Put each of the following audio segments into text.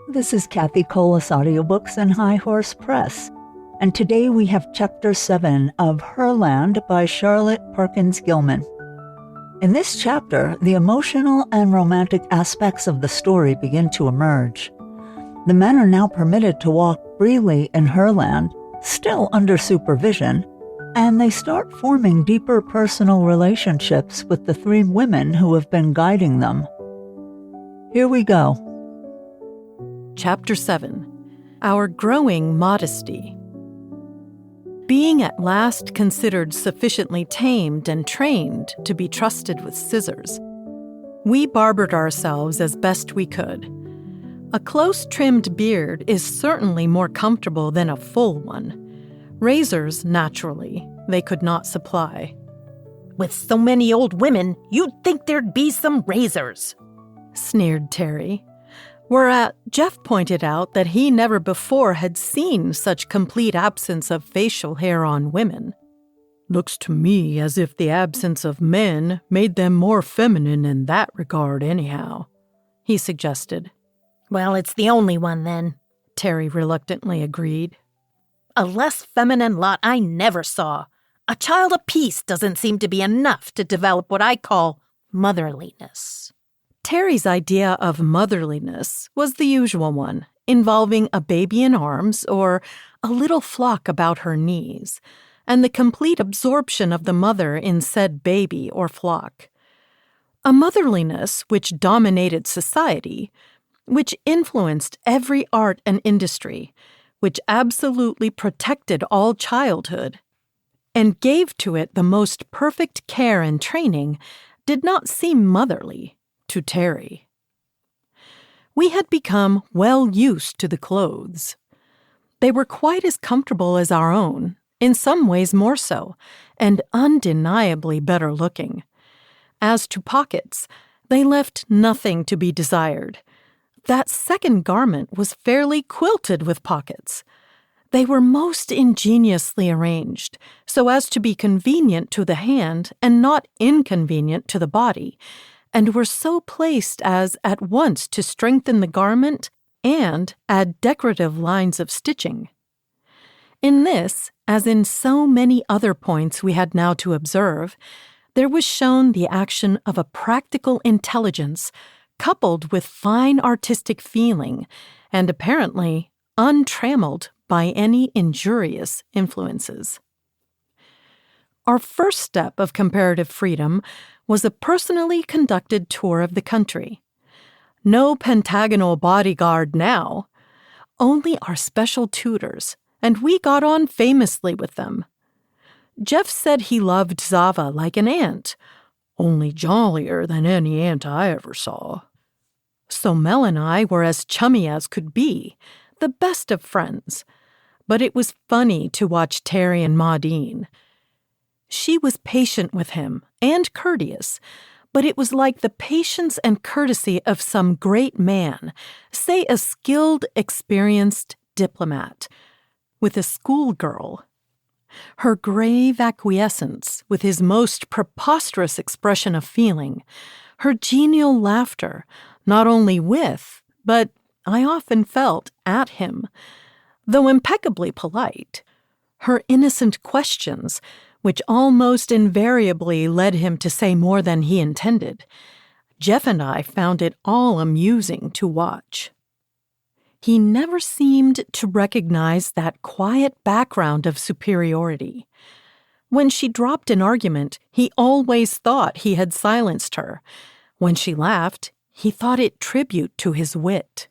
This is Cathi Audiobooks and High Horse Press, and today we have Chapter 7 of Herland by Charlotte Perkins-Gilman. In this chapter, the emotional and romantic aspects of the story begin to emerge. The men are now permitted to walk freely in Herland, still under supervision, and they start forming deeper personal relationships with the three women who have been guiding them. Here we go. Chapter 7. Our Growing Modesty. Being at last considered sufficiently tamed and trained to be trusted with scissors, we barbered ourselves as best we could. A close-trimmed beard is certainly more comfortable than a full one. Razors, naturally, they could not supply. "With so many old women, you'd think there'd be some razors," sneered Terry. Whereat Jeff pointed out that he never before had seen such complete absence of facial hair on women. "Looks to me as if the absence of men made them more feminine in that regard anyhow," he suggested. "Well, it's the only one then," Terry reluctantly agreed. "A less feminine lot I never saw. A child apiece doesn't seem to be enough to develop what I call motherliness." Terry's idea of motherliness was the usual one, involving a baby in arms or a little flock about her knees, and the complete absorption of the mother in said baby or flock. A motherliness which dominated society, which influenced every art and industry, which absolutely protected all childhood, and gave to it the most perfect care and training, did not seem motherly to Terry. We had become well used to the clothes. They were quite as comfortable as our own, in some ways more so, and undeniably better looking. As to pockets, they left nothing to be desired. That second garment was fairly quilted with pockets. They were most ingeniously arranged, so as to be convenient to the hand and not inconvenient to the body, and were so placed as at once to strengthen the garment and add decorative lines of stitching. In this, as in so many other points we had now to observe, there was shown the action of a practical intelligence coupled with fine artistic feeling, and apparently untrammeled by any injurious influences. Our first step of comparative freedom was a personally conducted tour of the country. No pentagonal bodyguard now, only our special tutors, and we got on famously with them. Jeff said he loved Zava like an ant, only jollier than any ant I ever saw. So Mel and I were as chummy as could be, the best of friends. But it was funny to watch Terry and Maudine. She was patient with him and courteous, but it was like the patience and courtesy of some great man, say a skilled, experienced diplomat, with a schoolgirl. Her grave acquiescence with his most preposterous expression of feeling, her genial laughter, not only with, but I often felt at him, though impeccably polite, her innocent questions, which almost invariably led him to say more than he intended. Jeff and I found it all amusing to watch. He never seemed to recognize that quiet background of superiority. When she dropped an argument, he always thought he had silenced her. When she laughed, he thought it tribute to his wit.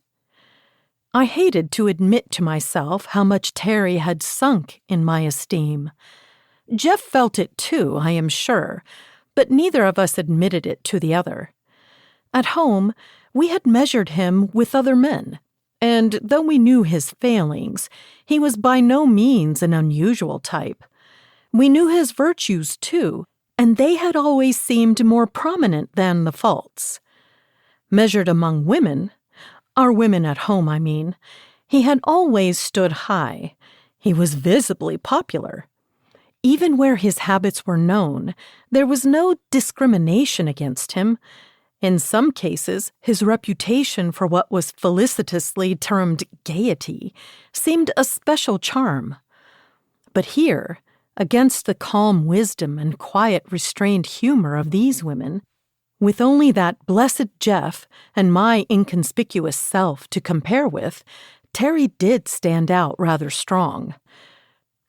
I hated to admit to myself how much Terry had sunk in my esteem. Jeff felt it too, I am sure, but neither of us admitted it to the other. At home, we had measured him with other men, and though we knew his failings, he was by no means an unusual type. We knew his virtues too, and they had always seemed more prominent than the faults. Measured among women, our women at home, I mean, he had always stood high. He was visibly popular. Even where his habits were known, there was no discrimination against him. In some cases, his reputation for what was felicitously termed gaiety seemed a special charm. But here, against the calm wisdom and quiet restrained humor of these women, with only that blessed Jeff and my inconspicuous self to compare with, Terry did stand out rather strong.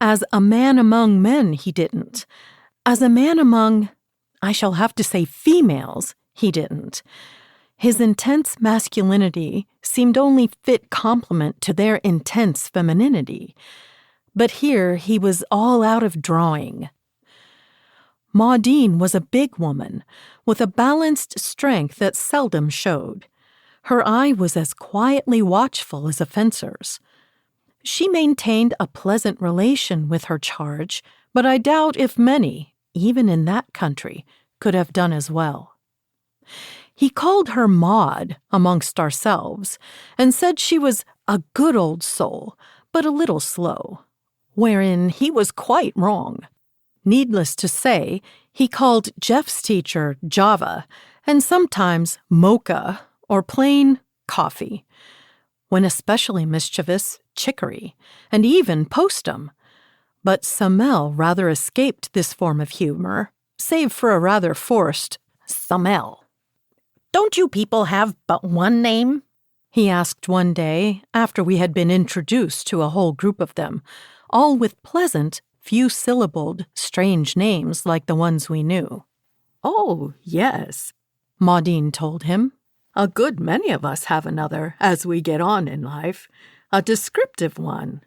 As a man among men, he didn't. As a man among, I shall have to say females, he didn't. His intense masculinity seemed only fit complement to their intense femininity. But here he was all out of drawing. Maudine was a big woman, with a balanced strength that seldom showed. Her eye was as quietly watchful as a fencer's. She maintained a pleasant relation with her charge, but I doubt if many, even in that country, could have done as well. He called her Maud amongst ourselves, and said she was a good old soul, but a little slow, wherein he was quite wrong. Needless to say, he called Jeff's teacher Java, and sometimes Mocha, or plain coffee. When especially mischievous, chicory, and even postum. But Samel rather escaped this form of humor, save for a rather forced Samel. Don't you people have but one name? He asked one day after we had been introduced to a whole group of them, all with pleasant, few-syllabled, strange names like the ones we knew. "Oh, yes," Maudine told him. "A good many of us have another as we get on in life, a descriptive one.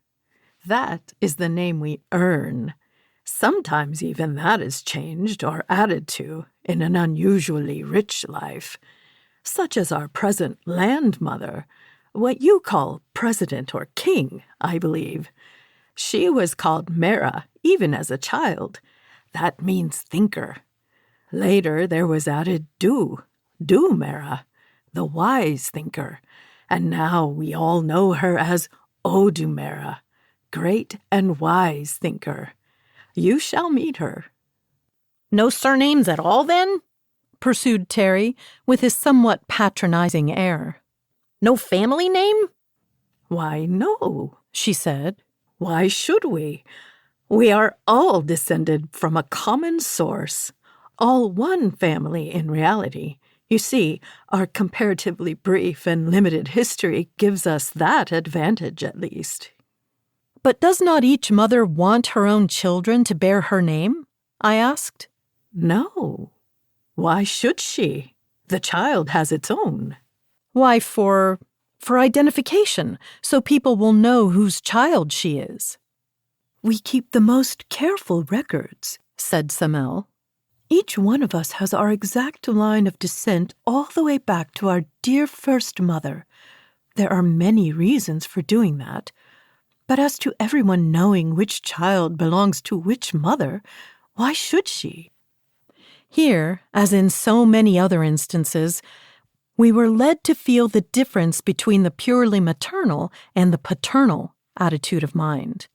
That is the name we earn. Sometimes even that is changed or added to in an unusually rich life, such as our present landmother, what you call president or king, I believe. She was called Mera even as a child. That means thinker. Later there was added Du Mera, the wise thinker, and now we all know her as Odumera, great and wise thinker. You shall meet her." No surnames at all, then? Pursued Terry with his somewhat patronizing air. No family name? "Why, no," she said. "Why should we? We are all descended from a common source, all one family in reality. You see, our comparatively brief and limited history gives us that advantage at least." But does not each mother want her own children to bear her name? I asked. "No. Why should she? The child has its own." "Why, for identification, so people will know whose child she is." "We keep the most careful records," said Samel. "Each one of us has our exact line of descent all the way back to our dear first mother. There are many reasons for doing that. But as to everyone knowing which child belongs to which mother, why should she?" Here, as in so many other instances, we were led to feel the difference between the purely maternal and the paternal attitude of mind.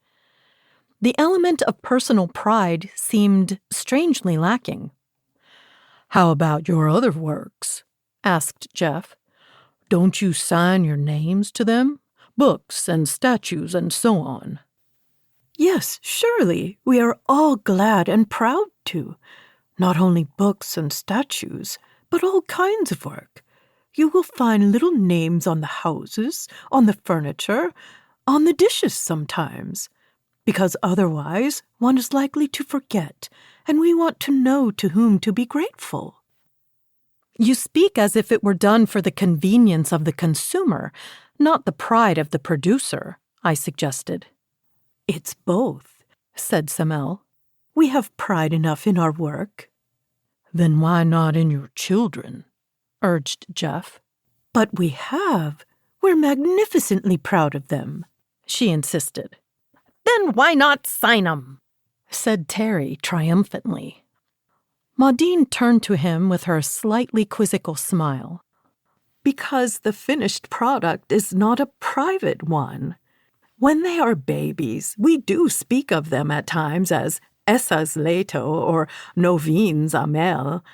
The element of personal pride seemed strangely lacking. "How about your other works?" asked Jeff. "Don't you sign your names to them? Books and statues and so on." "Yes, surely, we are all glad and proud to. Not only books and statues, but all kinds of work. You will find little names on the houses, on the furniture, on the dishes sometimes, because otherwise one is likely to forget, and we want to know to whom to be grateful." You speak as if it were done for the convenience of the consumer, not the pride of the producer, I suggested. "It's both," said Samel. "We have pride enough in our work." "Then why not in your children?" urged Jeff. "But we have. We're magnificently proud of them," she insisted. Then why not sign 'em? Said Terry triumphantly. Maudine turned to him with her slightly quizzical smile. "Because the finished product is not a private one. When they are babies, we do speak of them at times as Essas Leto or Novines Amel,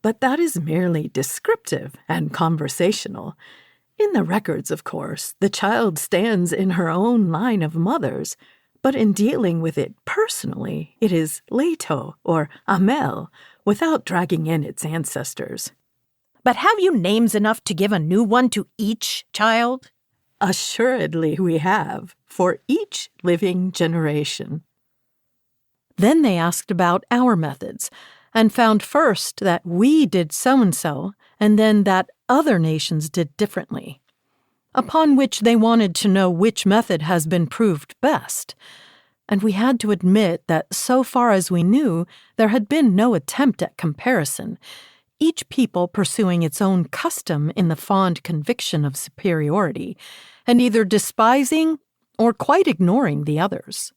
But that is merely descriptive and conversational. In the records, of course, the child stands in her own line of mothers, but in dealing with it personally, it is Leto or Amel, without dragging in its ancestors. But have you names enough to give a new one to each child? Assuredly we have, for each living generation. Then they asked about our methods, and found first that we did so-and-so, and then that other nations did differently. Upon which they wanted to know which method has been proved best. And we had to admit that so far as we knew, there had been no attempt at comparison, each people pursuing its own custom in the fond conviction of superiority, and either despising or quite ignoring the others.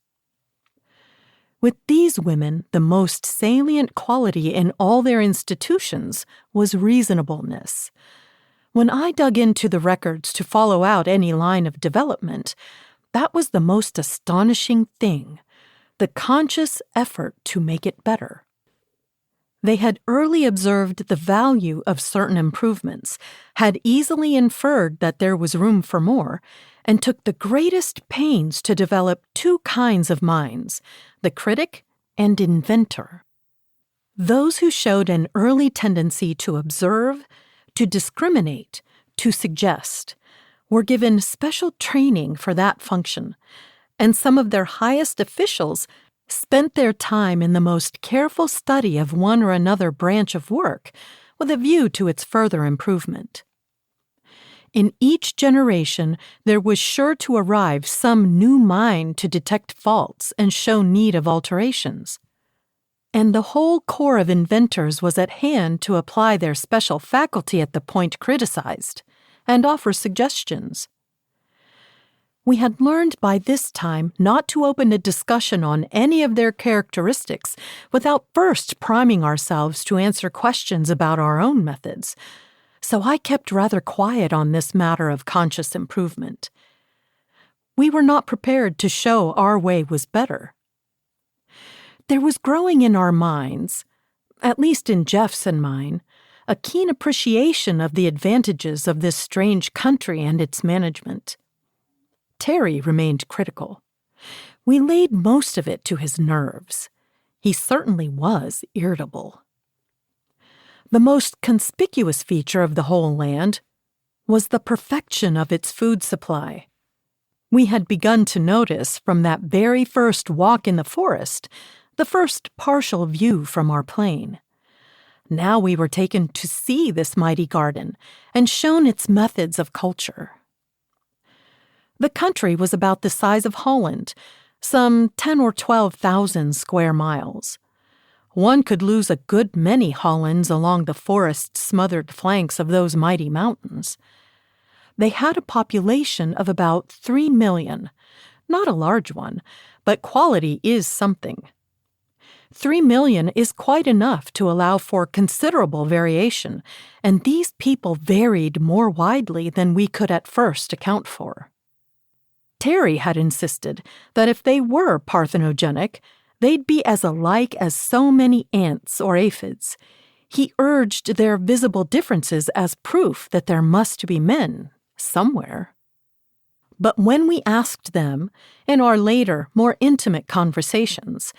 With these women, the most salient quality in all their institutions was reasonableness. When I dug into the records to follow out any line of development, that was the most astonishing thing, the conscious effort to make it better. They had early observed the value of certain improvements, had easily inferred that there was room for more, and took the greatest pains to develop two kinds of minds, the critic and inventor. Those who showed an early tendency to observe, to discriminate, to suggest, were given special training for that function, and some of their highest officials spent their time in the most careful study of one or another branch of work with a view to its further improvement. In each generation, there was sure to arrive some new mind to detect faults and show need of alterations. And the whole corps of inventors was at hand to apply their special faculty at the point criticized and offer suggestions. We had learned by this time not to open a discussion on any of their characteristics without first priming ourselves to answer questions about our own methods, so I kept rather quiet on this matter of conscious improvement. We were not prepared to show our way was better. There was growing in our minds, at least in Jeff's and mine, a keen appreciation of the advantages of this strange country and its management. Terry remained critical. We laid most of it to his nerves. He certainly was irritable. The most conspicuous feature of the whole land was the perfection of its food supply. We had begun to notice from that very first walk in the forest, the first partial view from our plane. Now we were taken to see this mighty garden and shown its methods of culture. The country was about the size of Holland, some 10 or 12,000 square miles. One could lose a good many Hollands along the forest-smothered flanks of those mighty mountains. They had a population of about 3 million, not a large one, but quality is something. 3 million is quite enough to allow for considerable variation, and these people varied more widely than we could at first account for. Terry had insisted that if they were parthenogenic, they'd be as alike as so many ants or aphids. He urged their visible differences as proof that there must be men somewhere. But when we asked them, in our later, more intimate conversations,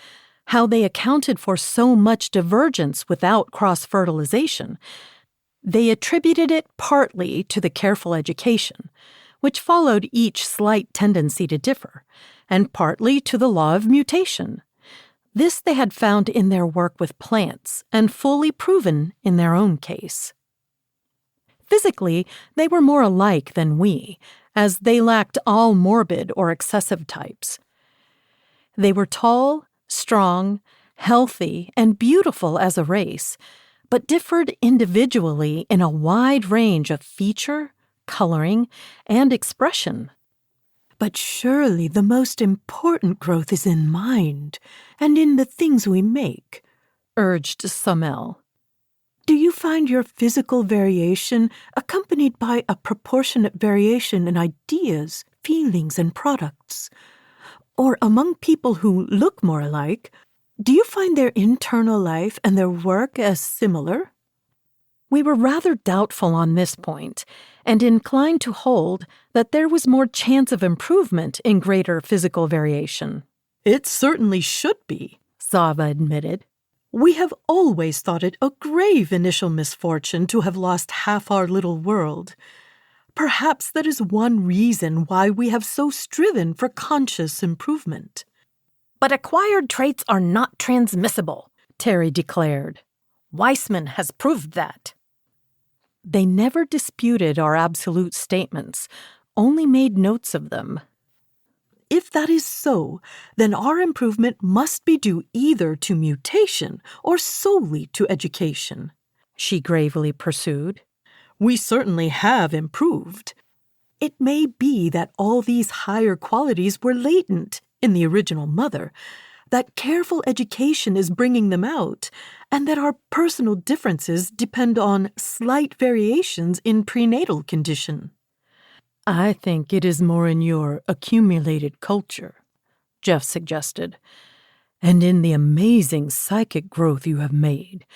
how they accounted for so much divergence without cross-fertilization, they attributed it partly to the careful education, which followed each slight tendency to differ, and partly to the law of mutation. This they had found in their work with plants and fully proven in their own case. Physically, they were more alike than we, as they lacked all morbid or excessive types. They were tall, strong, healthy, and beautiful as a race, but differed individually in a wide range of feature, coloring, and expression. But surely the most important growth is in mind and in the things we make, urged Samel. Do you find your physical variation accompanied by a proportionate variation in ideas, feelings, and products? Or among people who look more alike, do you find their internal life and their work as similar? We were rather doubtful on this point, and inclined to hold that there was more chance of improvement in greater physical variation. It certainly should be, Zava admitted. We have always thought it a grave initial misfortune to have lost half our little world. Perhaps that is one reason why we have so striven for conscious improvement. But acquired traits are not transmissible, Terry declared. Weissman has proved that. They never disputed our absolute statements, only made notes of them. If that is so, then our improvement must be due either to mutation or solely to education, she gravely pursued. We certainly have improved. It may be that all these higher qualities were latent in the original mother, that careful education is bringing them out, and that our personal differences depend on slight variations in prenatal condition. I think it is more in your accumulated culture, Jeff suggested, and in the amazing psychic growth you have made.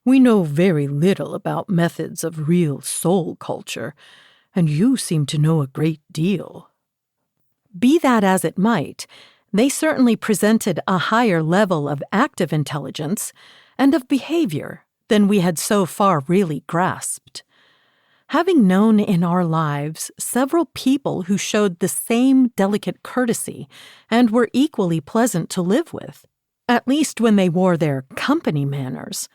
We know very little about methods of real soul culture, and you seem to know a great deal. Be that as it might, they certainly presented a higher level of active intelligence and of behavior than we had so far really grasped. Having known in our lives several people who showed the same delicate courtesy and were equally pleasant to live with, at least when they wore their company manners,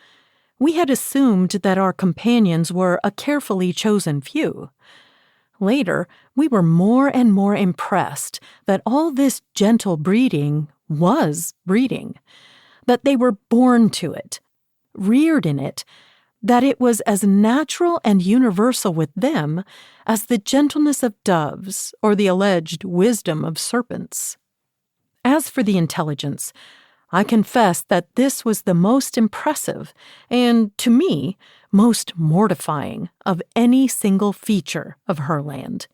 we had assumed that our companions were a carefully chosen few. Later, we were more and more impressed that all this gentle breeding was breeding, that they were born to it, reared in it, that it was as natural and universal with them as the gentleness of doves or the alleged wisdom of serpents. As for the intelligence, I confess that this was the most impressive and, to me, most mortifying of any single feature of Herland.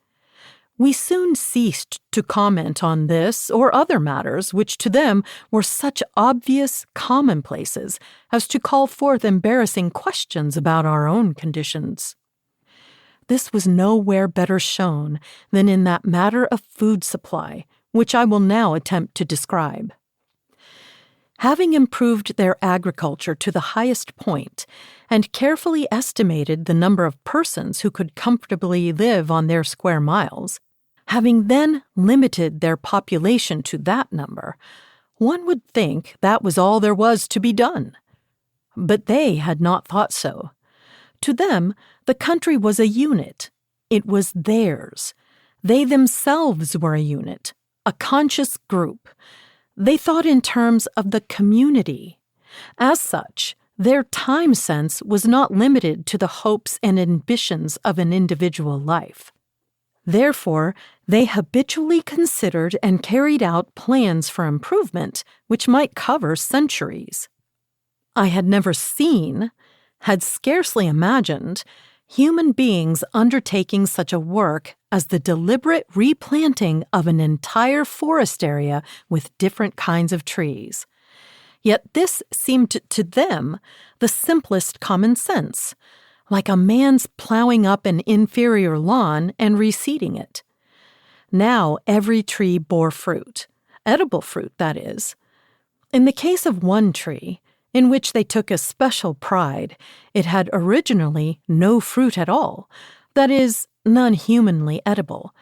We soon ceased to comment on this or other matters which to them were such obvious commonplaces as to call forth embarrassing questions about our own conditions. This was nowhere better shown than in that matter of food supply, which I will now attempt to describe. Having improved their agriculture to the highest point and carefully estimated the number of persons who could comfortably live on their square miles, having then limited their population to that number, one would think that was all there was to be done. But they had not thought so. To them, the country was a unit. It was theirs. They themselves were a unit, a conscious group. They thought in terms of the community. As such, their time sense was not limited to the hopes and ambitions of an individual life. Therefore, they habitually considered and carried out plans for improvement which might cover centuries. I had never seen, had scarcely imagined, human beings undertaking such a work as the deliberate replanting of an entire forest area with different kinds of trees. Yet this seemed to them the simplest common sense, like a man's plowing up an inferior lawn and reseeding it. Now every tree bore fruit, edible fruit, that is. In the case of one tree, in which they took especial pride, it had originally no fruit at all, that is, none humanly edible,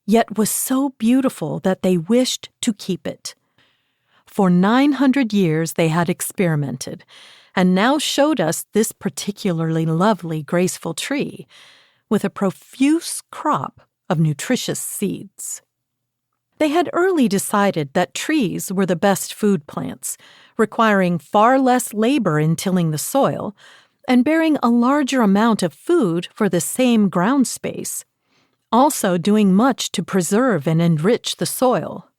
yet was so beautiful that they wished to keep it. For 900 years they had experimented, and now showed us this particularly lovely, graceful tree, with a profuse crop of nutritious seeds. They had early decided that trees were the best food plants, requiring far less labor in tilling the soil, and bearing a larger amount of food for the same ground space, also doing much to preserve and enrich the soil.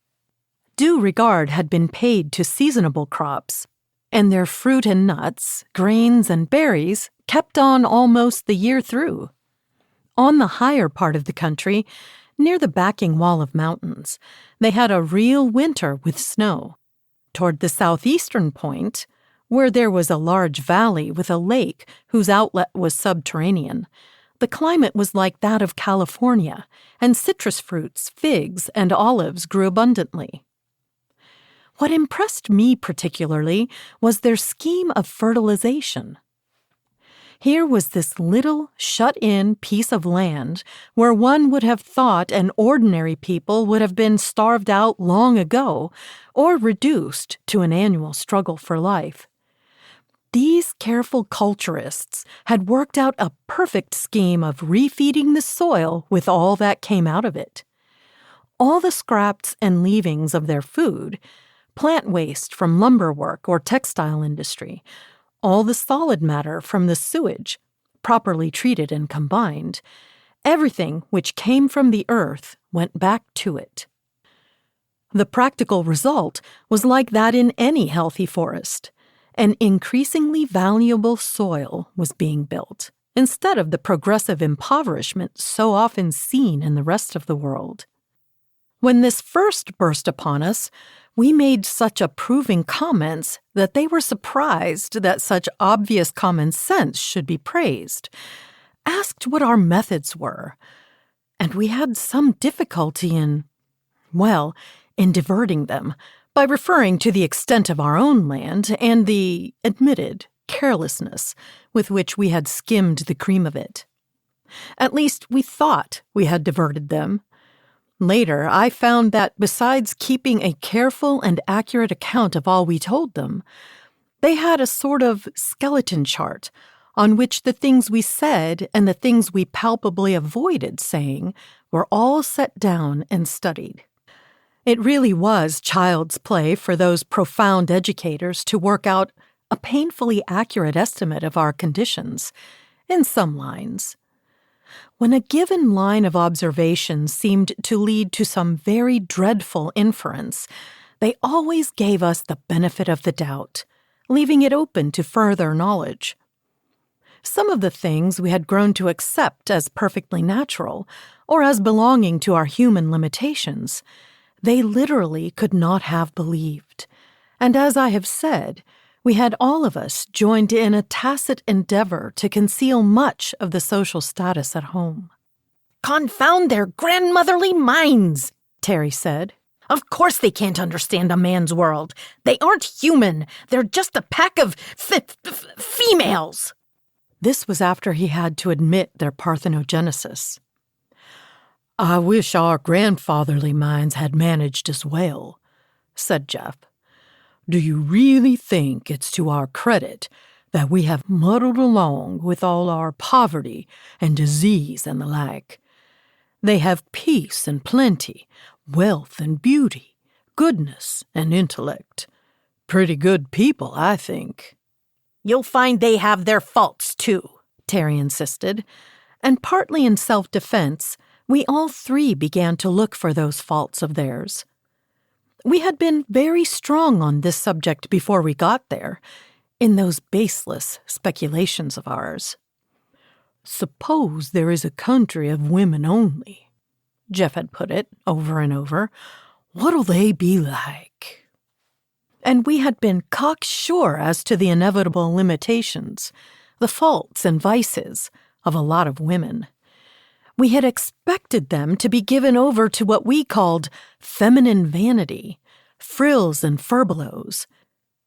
Due regard had been paid to seasonable crops, and their fruit and nuts, grains and berries kept on almost the year through. On the higher part of the country, near the backing wall of mountains, they had a real winter with snow. Toward the southeastern point, where there was a large valley with a lake whose outlet was subterranean. The climate was like that of California, and citrus fruits, figs, and olives grew abundantly. What impressed me particularly was their scheme of fertilization. Here was this little, shut-in piece of land where one would have thought an ordinary people would have been starved out long ago or reduced to an annual struggle for life. These careful culturists had worked out a perfect scheme of refeeding the soil with all that came out of it. All the scraps and leavings of their food, plant waste from lumber work or textile industry, all the solid matter from the sewage, properly treated and combined, everything which came from the earth went back to it. The practical result was like that in any healthy forest. An increasingly valuable soil was being built, instead of the progressive impoverishment so often seen in the rest of the world. When this first burst upon us, we made such approving comments that they were surprised that such obvious common sense should be praised, asked what our methods were, and we had some difficulty in diverting them by referring to the extent of our own land and the admitted carelessness with which we had skimmed the cream of it. At least we thought we had diverted them. Later, I found that besides keeping a careful and accurate account of all we told them, they had a sort of skeleton chart on which the things we said and the things we palpably avoided saying were all set down and studied. It really was child's play for those profound educators to work out a painfully accurate estimate of our conditions, in some lines. When a given line of observation seemed to lead to some very dreadful inference, they always gave us the benefit of the doubt, leaving it open to further knowledge. Some of the things we had grown to accept as perfectly natural, or as belonging to our human limitations, they literally could not have believed, and as I have said, we had all of us joined in a tacit endeavor to conceal much of the social status at home. "Confound their grandmotherly minds," Terry said. "Of course they can't understand a man's world. They aren't human. They're just a pack of females." This was after he had to admit their parthenogenesis. "I wish our grandfatherly minds had managed as well," said Jeff. "Do you really think it's to our credit that we have muddled along with all our poverty and disease and the like? They have peace and plenty, wealth and beauty, goodness and intellect. Pretty good people, I think." "You'll find they have their faults, too," Terry insisted, and partly in self-defense, we all three began to look for those faults of theirs. We had been very strong on this subject before we got there, in those baseless speculations of ours. "Suppose there is a country of women only," Jeff had put it over and over. "What'll they be like?" And we had been cocksure as to the inevitable limitations, the faults and vices of a lot of women. We had expected them to be given over to what we called feminine vanity, frills and furbelows,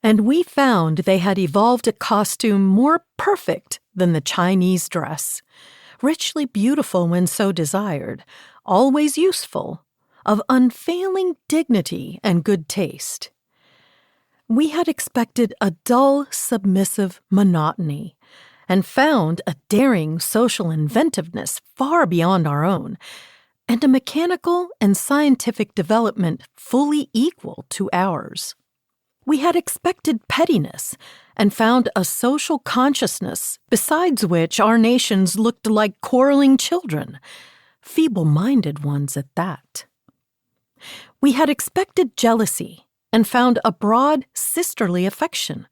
and we found they had evolved a costume more perfect than the Chinese dress, richly beautiful when so desired, always useful, of unfailing dignity and good taste. We had expected a dull, submissive monotony, and found a daring social inventiveness far beyond our own, and a mechanical and scientific development fully equal to ours. We had expected pettiness, and found a social consciousness besides which our nations looked like quarreling children, feeble-minded ones at that. We had expected jealousy, and found a broad sisterly affection,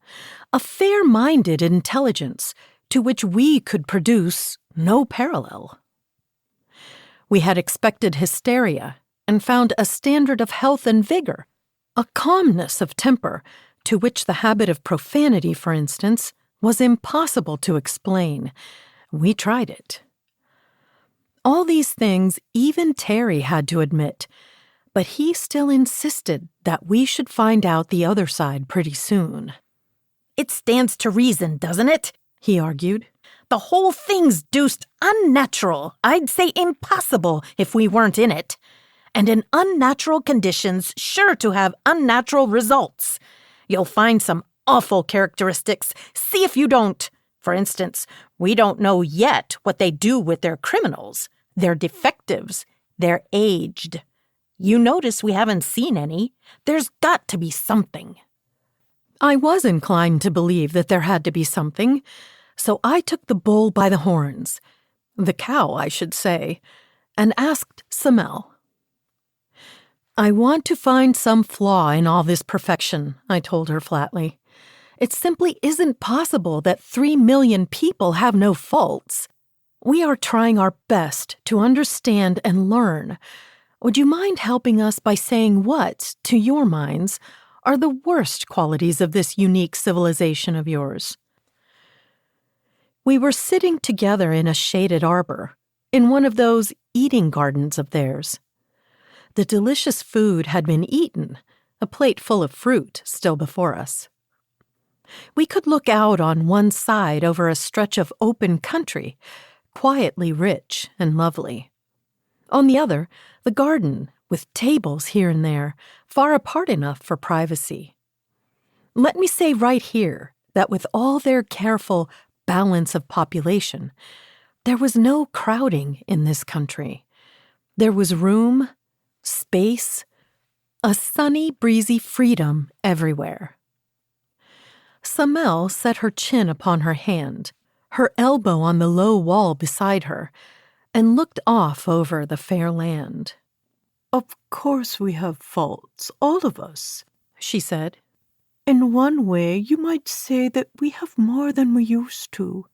a fair-minded intelligence, to which we could produce no parallel. We had expected hysteria and found a standard of health and vigor, a calmness of temper, to which the habit of profanity, for instance, was impossible to explain. We tried it. All these things even Terry had to admit, but he still insisted that we should find out the other side pretty soon. It stands to reason, doesn't it? He argued. The whole thing's deuced unnatural. I'd say impossible if we weren't in it. And in unnatural conditions, sure to have unnatural results. You'll find some awful characteristics. See if you don't. For instance, we don't know yet what they do with their criminals. They're defectives. They're aged. You notice we haven't seen any. There's got to be something. I was inclined to believe that there had to be something, so I took the bull by the horns, the cow, I should say, and asked Samel. I want to find some flaw in all this perfection, I told her flatly. It simply isn't possible that 3 million people have no faults. We are trying our best to understand and learn. Would you mind helping us by saying what, to your minds, are the worst qualities of this unique civilization of yours? We were sitting together in a shaded arbor, in one of those eating gardens of theirs. The delicious food had been eaten, a plate full of fruit still before us. We could look out on one side over a stretch of open country, quietly rich and lovely. On the other, the garden, with tables here and there, far apart enough for privacy. Let me say right here that with all their careful balance of population, there was no crowding in this country. There was room, space, a sunny, breezy freedom everywhere. Samel set her chin upon her hand, her elbow on the low wall beside her, and looked off over the fair land. Of course we have faults, all of us, she said. In one way, you might say that we have more than we used to.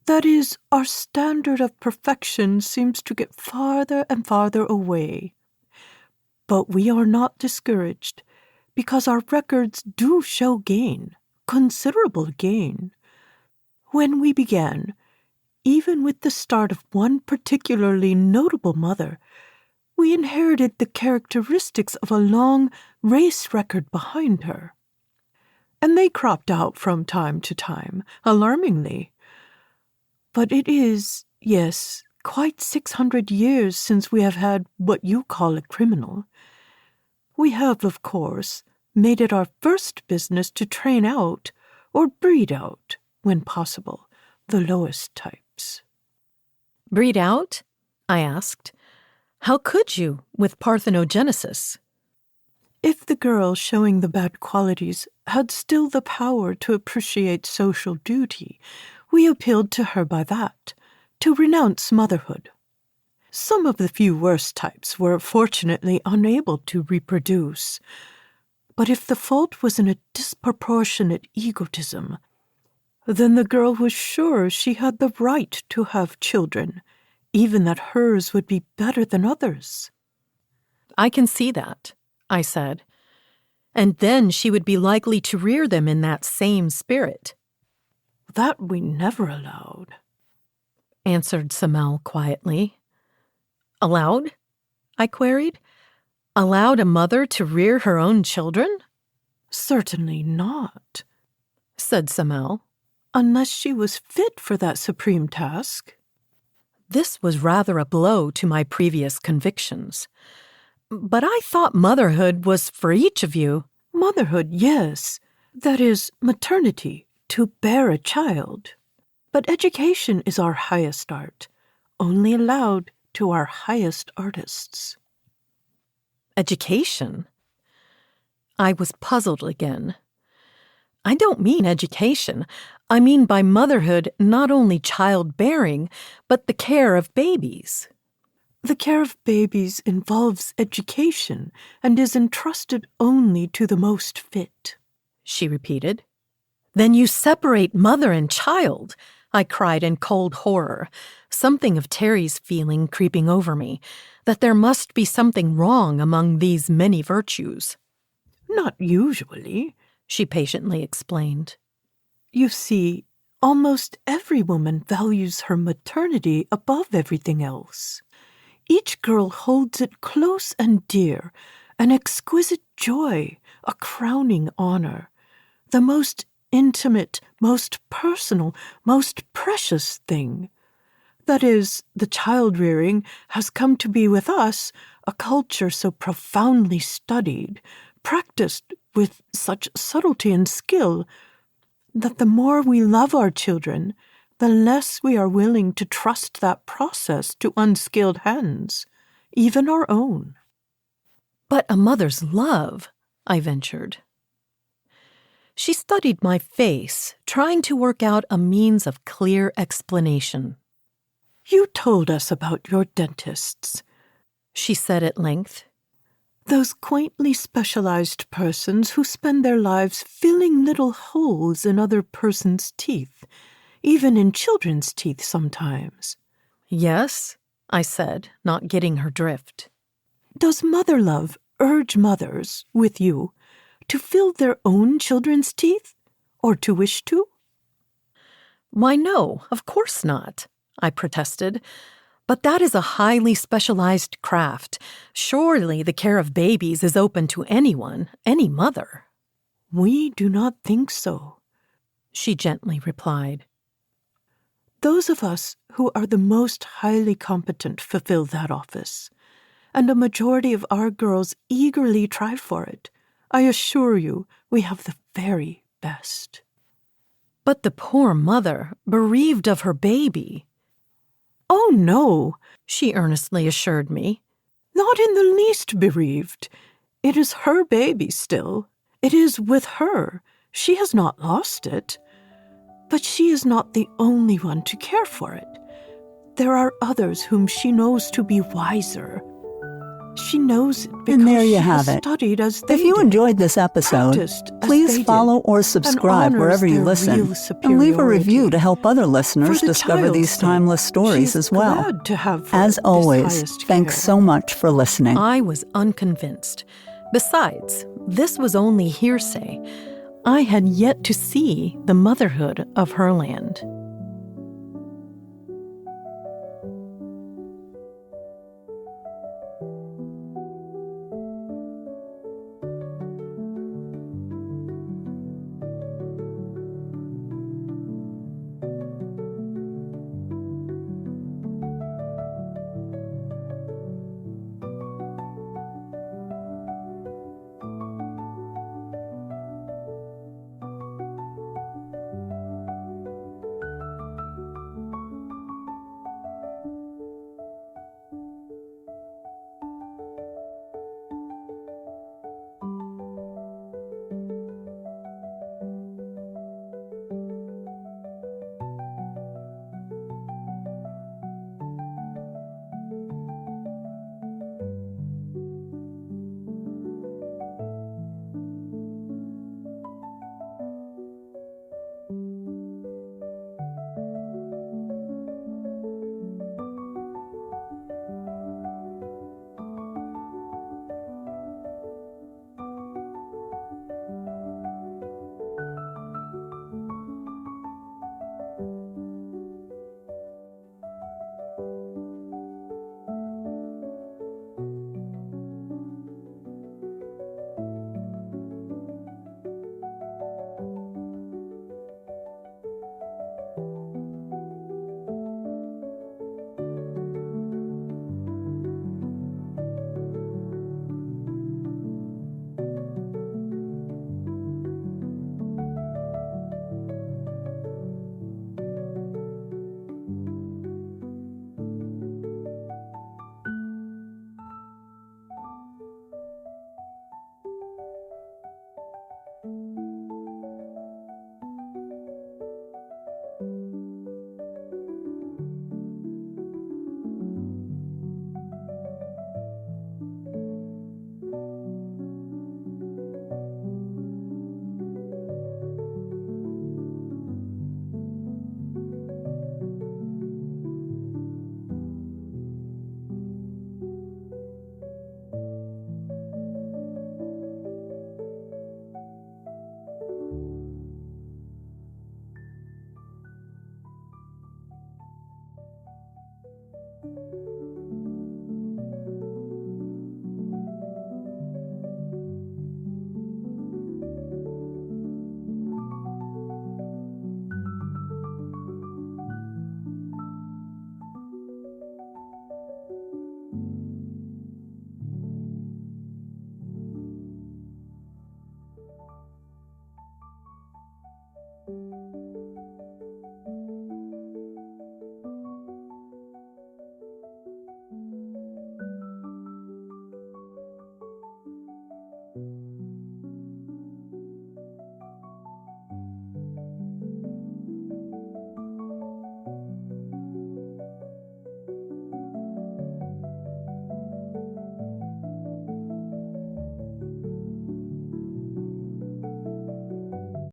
That is, our standard of perfection seems to get farther and farther away. But we are not discouraged, because our records do show gain, considerable gain. When we began, even with the start of one particularly notable mother, we inherited the characteristics of a long race record behind her. And they cropped out from time to time, alarmingly. But it is, yes, quite 600 years since we have had what you call a criminal. We have, of course, made it our first business to train out, or breed out, when possible, the lowest types. Breed out? I asked. How could you, with parthenogenesis? If the girl showing the bad qualities had still the power to appreciate social duty, we appealed to her by that, to renounce motherhood. Some of the few worst types were fortunately unable to reproduce. But if the fault was in a disproportionate egotism, then the girl was sure she had the right to have children, even that hers would be better than others. I can see that, I said. And then she would be likely to rear them in that same spirit. That we never allowed, answered Samel quietly. Allowed? I queried. Allowed a mother to rear her own children? Certainly not, said Samel. Unless she was fit for that supreme task. This was rather a blow to my previous convictions. But I thought motherhood was for each of you. Motherhood, yes. That is, maternity, to bear a child. But education is our highest art, only allowed to our highest artists. Education? I was puzzled again. I don't mean education. I mean by motherhood not only childbearing, but the care of babies. The care of babies involves education and is entrusted only to the most fit, she repeated. Then you separate mother and child, I cried in cold horror, something of Terry's feeling creeping over me, that there must be something wrong among these many virtues. Not usually, she patiently explained. You see, almost every woman values her maternity above everything else. Each girl holds it close and dear, an exquisite joy, a crowning honor, the most intimate, most personal, most precious thing. That is, the child-rearing has come to be with us a culture so profoundly studied, practiced with such subtlety and skill, that the more we love our children, the less we are willing to trust that process to unskilled hands, even our own. But a mother's love, I ventured. She studied my face, trying to work out a means of clear explanation. You told us about your dentists, she said at length. Those quaintly specialized persons who spend their lives filling little holes in other persons' teeth, even in children's teeth sometimes. Yes, I said, not getting her drift. Does mother love urge mothers, with you, to fill their own children's teeth, or to wish to? Why, no, of course not, I protested. But that is a highly specialized craft. Surely the care of babies is open to anyone, any mother. We do not think so, she gently replied. Those of us who are the most highly competent fulfill that office, and a majority of our girls eagerly try for it. I assure you, we have the very best. But the poor mother, bereaved of her baby. Oh, no, she earnestly assured me. Not in the least bereaved. It is her baby still. It is with her. She has not lost it. But she is not the only one to care for it. There are others whom she knows to be wiser. She knows it because and there you she have has it. Studied as they If you did, enjoyed this episode, practiced as please they follow did, or subscribe and wherever you honors their listen, real and leave a superiority. review to help other listeners For the discover child's these sake, timeless she stories is as well. glad to have for As this always, highest thanks care. so much for listening. I was unconvinced. Besides, this was only hearsay. I had yet to see the motherhood of Herland.